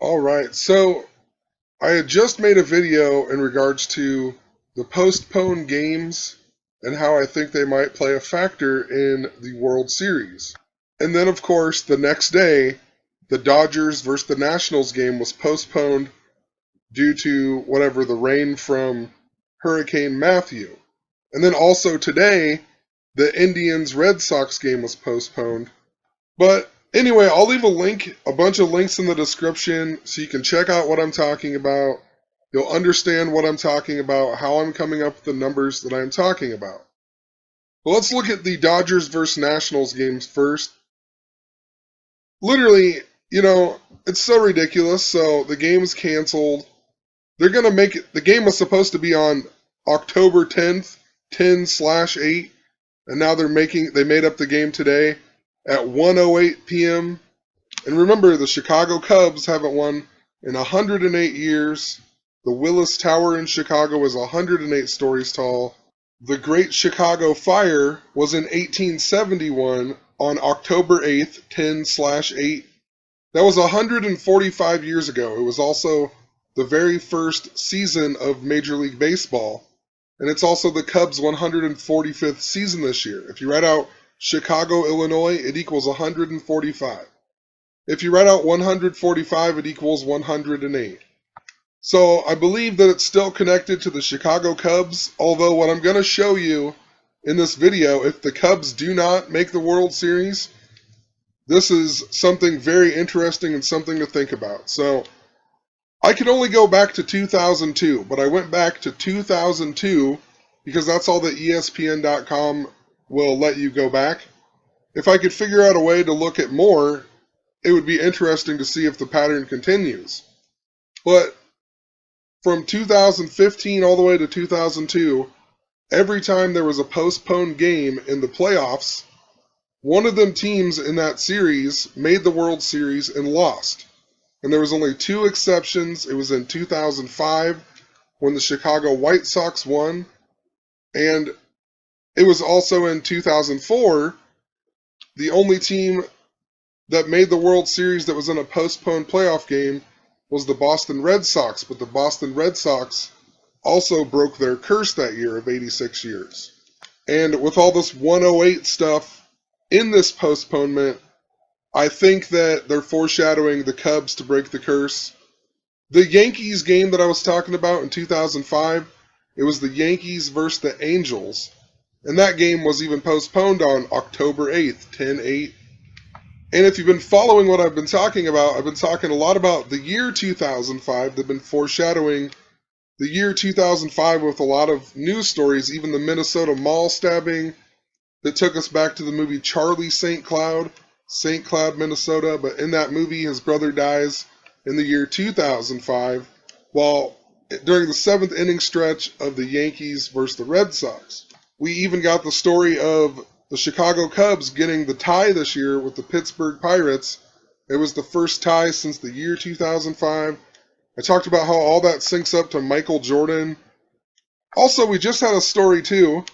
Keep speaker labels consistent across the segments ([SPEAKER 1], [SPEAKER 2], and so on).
[SPEAKER 1] Alright, so I had just made a video in regards to the postponed games and how I think they might play a factor in the World Series. And then, of course, the next day, the Dodgers versus the Nationals game was postponed due to whatever the rain from Hurricane Matthew. And then also today, the Indians Red Sox game was postponed. But anyway, I'll leave a bunch of links in the description so you can check out what I'm talking about. You'll understand what I'm talking about, how I'm coming up with the numbers that I'm talking about. Well, let's look at the Dodgers versus Nationals games first. Literally, it's so ridiculous. So the game is canceled. They're going to make it, the game was supposed to be on October 10th, 10/8, and now they made up the game today at 1:08 p.m. And remember, the Chicago Cubs haven't won in 108 years. The Willis Tower in Chicago is 108 stories tall. The Great Chicago Fire was in 1871 on October 8th, 10/8. That was 145 years ago. It was also the very first season of Major League Baseball. And it's also the Cubs' 145th season this year. If you write out Chicago, Illinois, it equals 145. If you write out 145, it equals 108. So I believe that it's still connected to the Chicago Cubs, although what I'm going to show you in this video, if the Cubs do not make the World Series, this is something very interesting and something to think about. So I could only go back to 2002, but I went back to 2002 because that's all that ESPN.com will let you go back. If I could figure out a way to look at more, it would be interesting to see if the pattern continues. But from 2015 all the way to 2002, every time there was a postponed game in the playoffs, one of them teams in that series made the World Series and lost. And there was only two exceptions. It was in 2005 when the Chicago White Sox won, and it was also in 2004, the only team that made the World Series that was in a postponed playoff game was the Boston Red Sox, but the Boston Red Sox also broke their curse that year of 86 years. And with all this 108 stuff in this postponement, I think that they're foreshadowing the Cubs to break the curse. The Yankees game that I was talking about in 2005, it was the Yankees versus the Angels. And that game was even postponed on October 8th, 10/8. And if you've been following what I've been talking about, I've been talking a lot about the year 2005. They've been foreshadowing the year 2005 with a lot of news stories, even the Minnesota mall stabbing that took us back to the movie Charlie St. Cloud, Minnesota. But in that movie, his brother dies in the year 2005, while during the seventh inning stretch of the Yankees versus the Red Sox. We even got the story of the Chicago Cubs getting the tie this year with the Pittsburgh Pirates. It was the first tie since the year 2005. I talked about how all that syncs up to Michael Jordan. Also, we just had a story, too,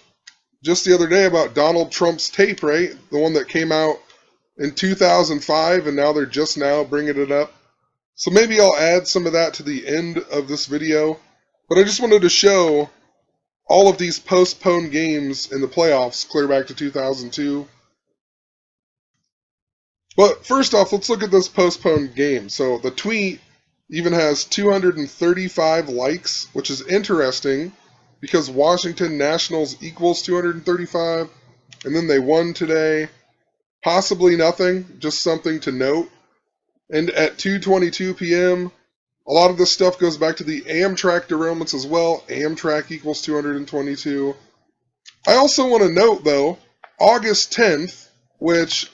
[SPEAKER 1] just the other day about Donald Trump's tape, right? The one that came out in 2005, and now they're just now bringing it up. So maybe I'll add some of that to the end of this video. But I just wanted to show all of these postponed games in the playoffs clear back to 2002. But first off, let's look at this postponed game. So the tweet even has 235 likes, which is interesting because Washington Nationals equals 235, and then they won today. Possibly nothing, just something to note. And at 2:22 p.m., a lot of this stuff goes back to the Amtrak derailments as well. Amtrak equals 222. I also want to note, though, August 10th, which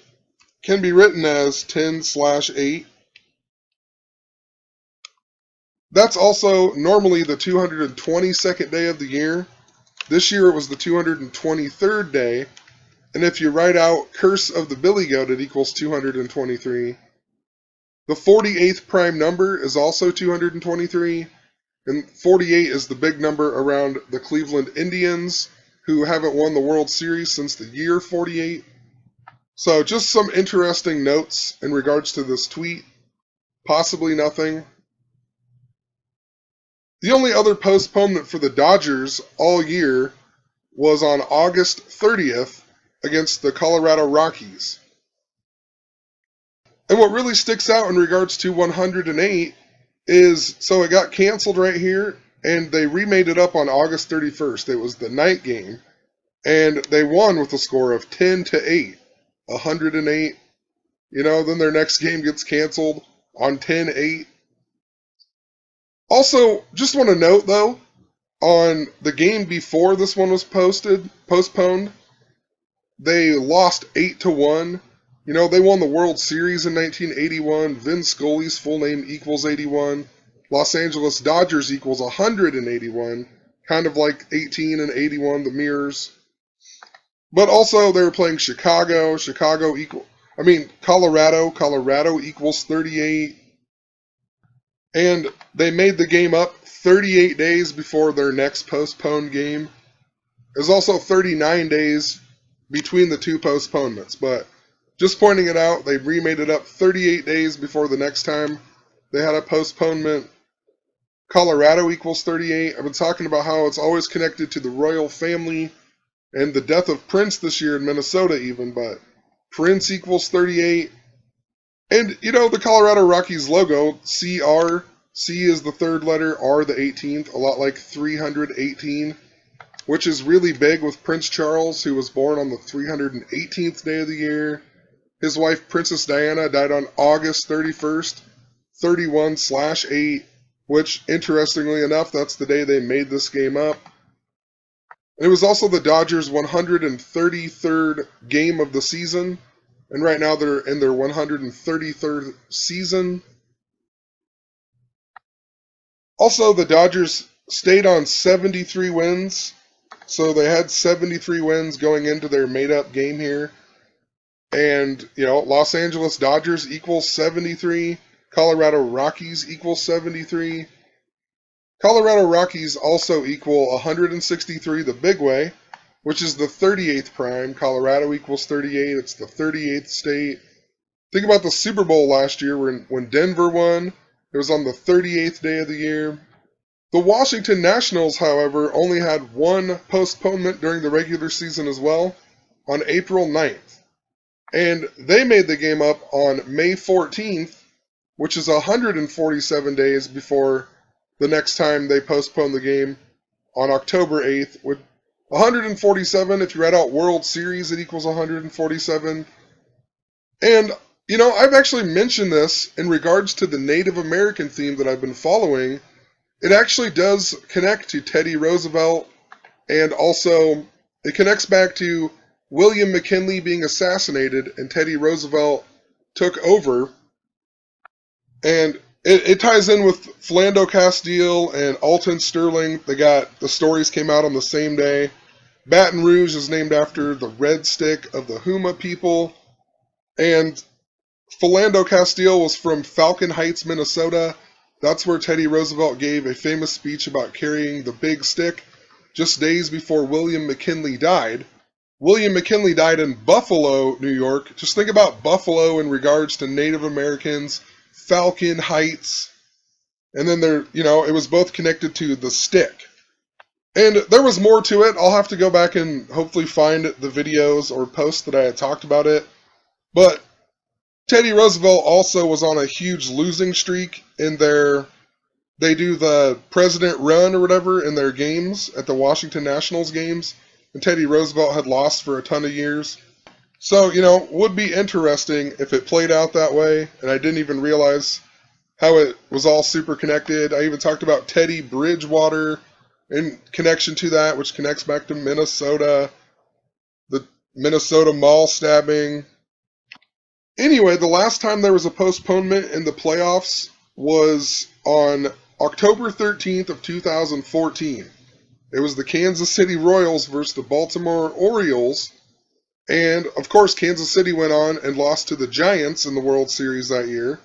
[SPEAKER 1] can be written as 10/8, that's also normally the 222nd day of the year. This year it was the 223rd day. And if you write out Curse of the Billy Goat, it equals 223. The 48th prime number is also 223, and 48 is the big number around the Cleveland Indians, who haven't won the World Series since the year 48. So just some interesting notes in regards to this tweet. possibly nothing. The only other postponement for the Dodgers all year was on August 30th against the Colorado Rockies. And what really sticks out in regards to 108 is, so it got canceled right here, and they remade it up on August 31st. It was the night game, and they won with a score of 10-8, 108. Then their next game gets canceled on 10-8. Also, just want to note, though, on the game before this one was postponed, they lost 8-1. They won the World Series in 1981. Vin Scully's full name equals 81. Los Angeles Dodgers equals 181. Kind of like 18 and 81, the mirrors. But also they were playing Chicago. Colorado equals 38. And they made the game up 38 days before their next postponed game. There's also 39 days between the two postponements, but just pointing it out, they remade it up 38 days before the next time they had a postponement. Colorado equals 38. I've been talking about how it's always connected to the royal family and the death of Prince this year in Minnesota even, but Prince equals 38. And, the Colorado Rockies logo, CR, C is the third letter, R the 18th, a lot like 318, which is really big with Prince Charles, who was born on the 318th day of the year. His wife, Princess Diana, died on August 31st, 31/8, which, interestingly enough, that's the day they made this game up. It was also the Dodgers' 133rd game of the season, and right now they're in their 133rd season. Also, the Dodgers stayed on 73 wins, so they had 73 wins going into their made-up game here. And, Los Angeles Dodgers equals 73. Colorado Rockies equals 73. Colorado Rockies also equal 163 the big way, which is the 38th prime. Colorado equals 38. It's the 38th state. Think about the Super Bowl last year when Denver won. It was on the 38th day of the year. The Washington Nationals, however, only had one postponement during the regular season as well, on April 9th. And they made the game up on May 14th, which is 147 days before the next time they postponed the game on October 8th. With 147, if you read out World Series, it equals 147. And, I've actually mentioned this in regards to the Native American theme that I've been following. It actually does connect to Teddy Roosevelt, and also it connects back to William McKinley being assassinated and Teddy Roosevelt took over. And it ties in with Philando Castile and Alton Sterling. The stories came out on the same day. Baton Rouge is named after the Red Stick of the Huma people. And Philando Castile was from Falcon Heights, Minnesota. That's where Teddy Roosevelt gave a famous speech about carrying the big stick just days before William McKinley died. William McKinley died in Buffalo, New York. Just think about Buffalo in regards to Native Americans, Falcon Heights, and then it was both connected to the stick. And there was more to it. I'll have to go back and hopefully find the videos or posts that I had talked about it. But Teddy Roosevelt also was on a huge losing streak in they do the President Run or whatever in their games at the Washington Nationals games. And Teddy Roosevelt had lost for a ton of years. So, would be interesting if it played out that way, and I didn't even realize how it was all super connected. I even talked about Teddy Bridgewater in connection to that, which connects back to Minnesota, the Minnesota mall stabbing. Anyway, the last time there was a postponement in the playoffs was on October 13th of 2014. It was the Kansas City Royals versus the Baltimore Orioles. And, of course, Kansas City went on and lost to the Giants in the World Series that year.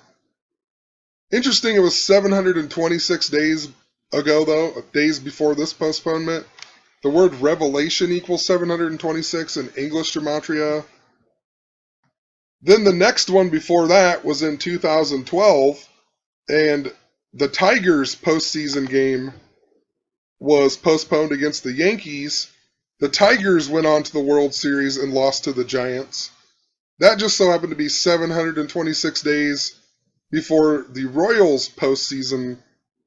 [SPEAKER 1] Interesting, it was 726 days ago, though, days before this postponement. The word revelation equals 726 in English gematria. Then the next one before that was in 2012, And the Tigers' postseason game was postponed against the Yankees. The Tigers went on to the World Series and lost to the Giants. That just so happened to be 726 days before the Royals' postseason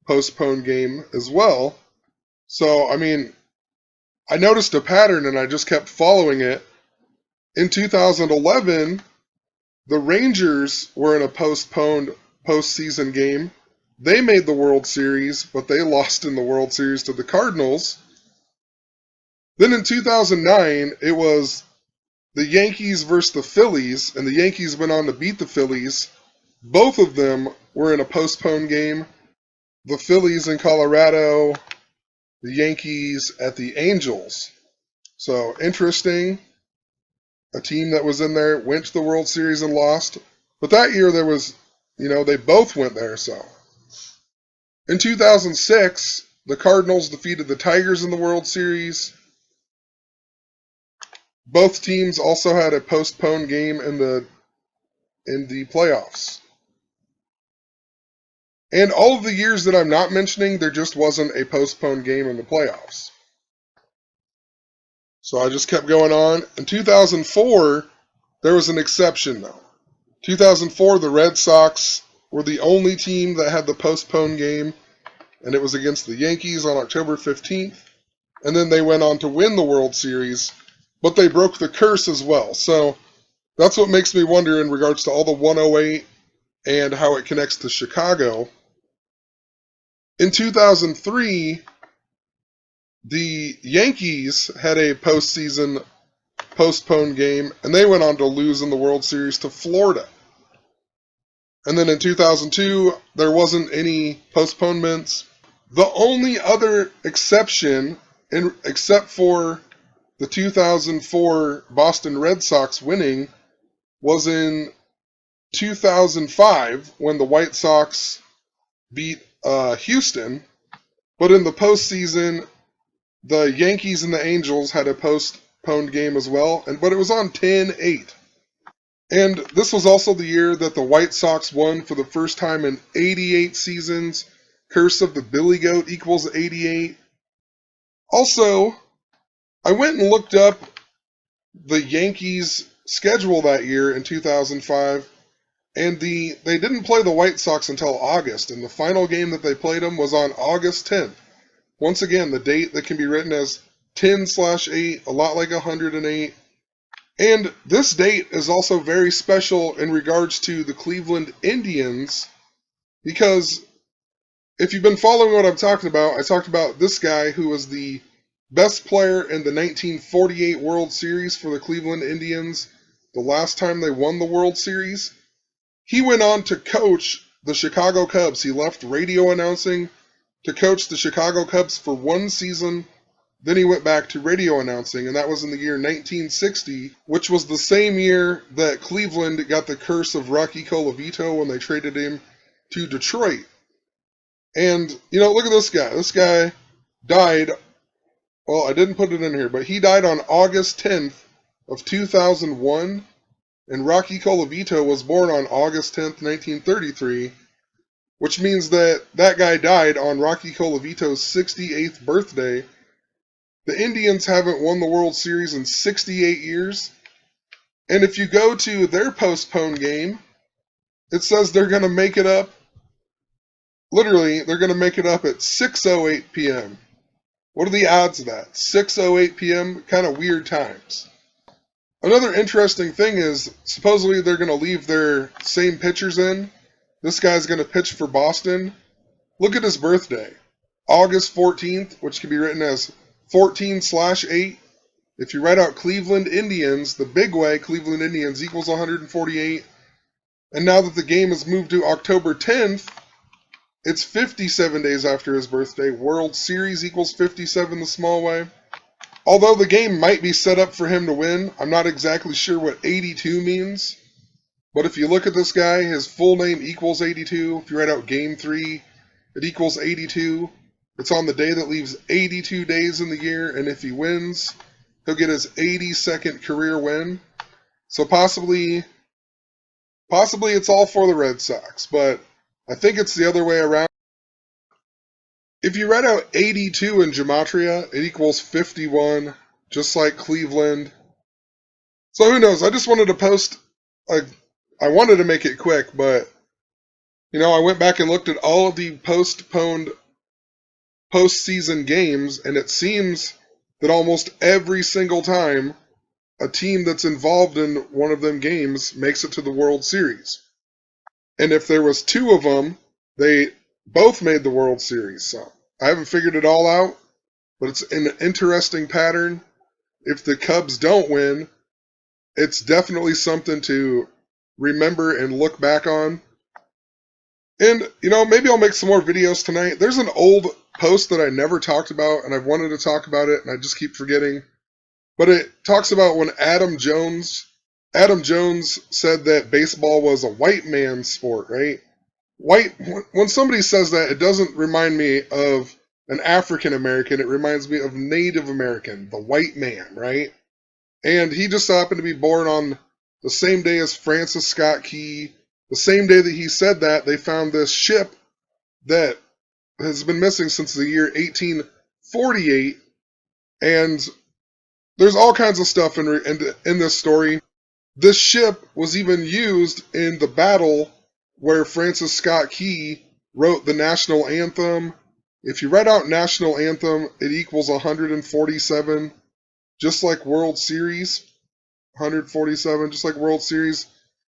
[SPEAKER 1] postponed game as well. So, I mean, I noticed a pattern and I just kept following it. In 2011, the Rangers were in a postponed postseason game. They made the World Series, but they lost in the World Series to the Cardinals. Then in 2009, it was the Yankees versus the Phillies, and the Yankees went on to beat the Phillies. Both of them were in a postponed game. The Phillies in Colorado, the Yankees at the Angels. So interesting. A team that was in there went to the World Series and lost. But that year there was, they both went there. So in 2006, the Cardinals defeated the Tigers in the World Series. Both teams also had a postponed game in the playoffs. And all of the years that I'm not mentioning, there just wasn't a postponed game in the playoffs. So I just kept going on. In 2004, there was an exception, though. 2004, the Red Sox were the only team that had the postponed game, and it was against the Yankees on October 15th. And then they went on to win the World Series, but they broke the curse as well. So that's what makes me wonder in regards to all the 108 and how it connects to Chicago. In 2003, the Yankees had a postseason postponed game, and they went on to lose in the World Series to Florida. And then in 2002, there wasn't any postponements. The only other exception, except for the 2004 Boston Red Sox winning, was in 2005 when the White Sox beat Houston. But in the postseason, the Yankees and the Angels had a postponed game as well, but it was on 10-8. And this was also the year that the White Sox won for the first time in 88 seasons. Curse of the Billy Goat equals 88. Also, I went and looked up the Yankees' schedule that year in 2005, and they didn't play the White Sox until August, and the final game that they played them was on August 10th. Once again, the date that can be written as 10/8, a lot like 108. And this date is also very special in regards to the Cleveland Indians, because if you've been following what I'm talking about, I talked about this guy who was the best player in the 1948 World Series for the Cleveland Indians, the last time they won the World Series. He went on to coach the Chicago Cubs. He left radio announcing to coach the Chicago Cubs for one season. Then he went back to radio announcing, and that was in the year 1960, which was the same year that Cleveland got the curse of Rocky Colavito when they traded him to Detroit. And, look at this guy. This guy died, well, I didn't put it in here, but he died on August 10th of 2001, and Rocky Colavito was born on August 10th, 1933, which means that guy died on Rocky Colavito's 68th birthday. The Indians haven't won the World Series in 68 years. And if you go to their postponed game, it says they're going to make it up. Literally, they're going to make it up at 6:08 p.m. What are the odds of that? 6:08 p.m., kind of weird times. Another interesting thing is, supposedly they're going to leave their same pitchers in. This guy's going to pitch for Boston. Look at his birthday. August 14th, which can be written as 14/8. If you write out Cleveland Indians, the big way, Cleveland Indians equals 148. And now that the game has moved to October 10th, it's 57 days after his birthday. World Series equals 57 the small way. Although the game might be set up for him to win, I'm not exactly sure what 82 means. But if you look at this guy, his full name equals 82. If you write out Game 3, it equals 82. It's on the day that leaves 82 days in the year, and if he wins, he'll get his 82nd career win. So possibly it's all for the Red Sox, but I think it's the other way around. If you write out 82 in Gematria, it equals 51, just like Cleveland. So who knows? I just wanted to post, I wanted to make it quick, but, I went back and looked at all of the postponed postseason games, and it seems that almost every single time a team that's involved in one of them games makes it to the World Series. And if there was two of them, they both made the World Series. So I haven't figured it all out, but it's an interesting pattern. If the Cubs don't win, it's definitely something to remember and look back on. And, maybe I'll make some more videos tonight. There's an old post that I never talked about, and I've wanted to talk about it, and I just keep forgetting. But it talks about when Adam Jones said that baseball was a white man's sport, right? When somebody says that, it doesn't remind me of an African American. It reminds me of Native American, the white man, right? And he just happened to be born on the same day as Francis Scott Key. The same day that he said that, they found this ship that has been missing since the year 1848. And there's all kinds of stuff in this story. This ship was even used in the battle where Francis Scott Key wrote the national anthem. If you write out national anthem, it equals 147, just like World Series. 147, just like World Series.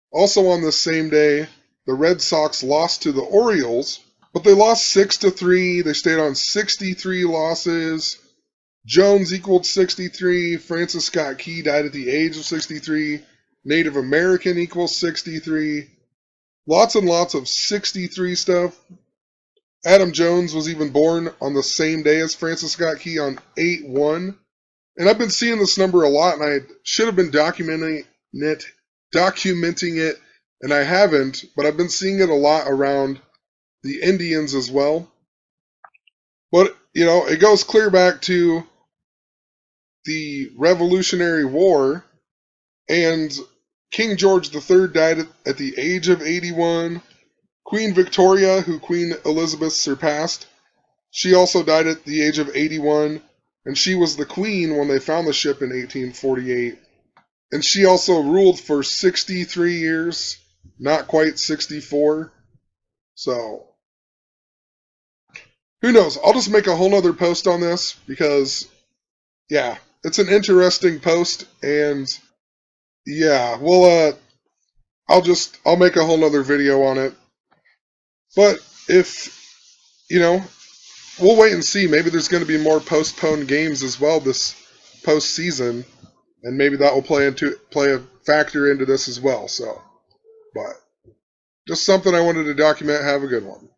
[SPEAKER 1] Also on this same day, the Red Sox lost to the Orioles, but they lost 6-3. They stayed on 63 losses. Jones equaled 63. Francis Scott Key died at the age of 63. Native American equals 63. Lots and lots of 63 stuff. Adam Jones was even born on the same day as Francis Scott Key on 8/1. And I've been seeing this number a lot, and I should have been documenting it, and I haven't, but I've been seeing it a lot around the Indians as well. But, it goes clear back to the Revolutionary War, and King George III died at the age of 81. Queen Victoria, who Queen Elizabeth surpassed, she also died at the age of 81, and she was the queen when they found the ship in 1848. And she also ruled for 63 years, not quite 64. So, who knows? I'll just make a whole nother post on this because, yeah, it's an interesting post, and yeah, well, I'll make a whole nother video on it. But if, we'll wait and see. Maybe there's going to be more postponed games as well this postseason, and maybe that will play a factor into this as well. So, but just something I wanted to document. Have a good one.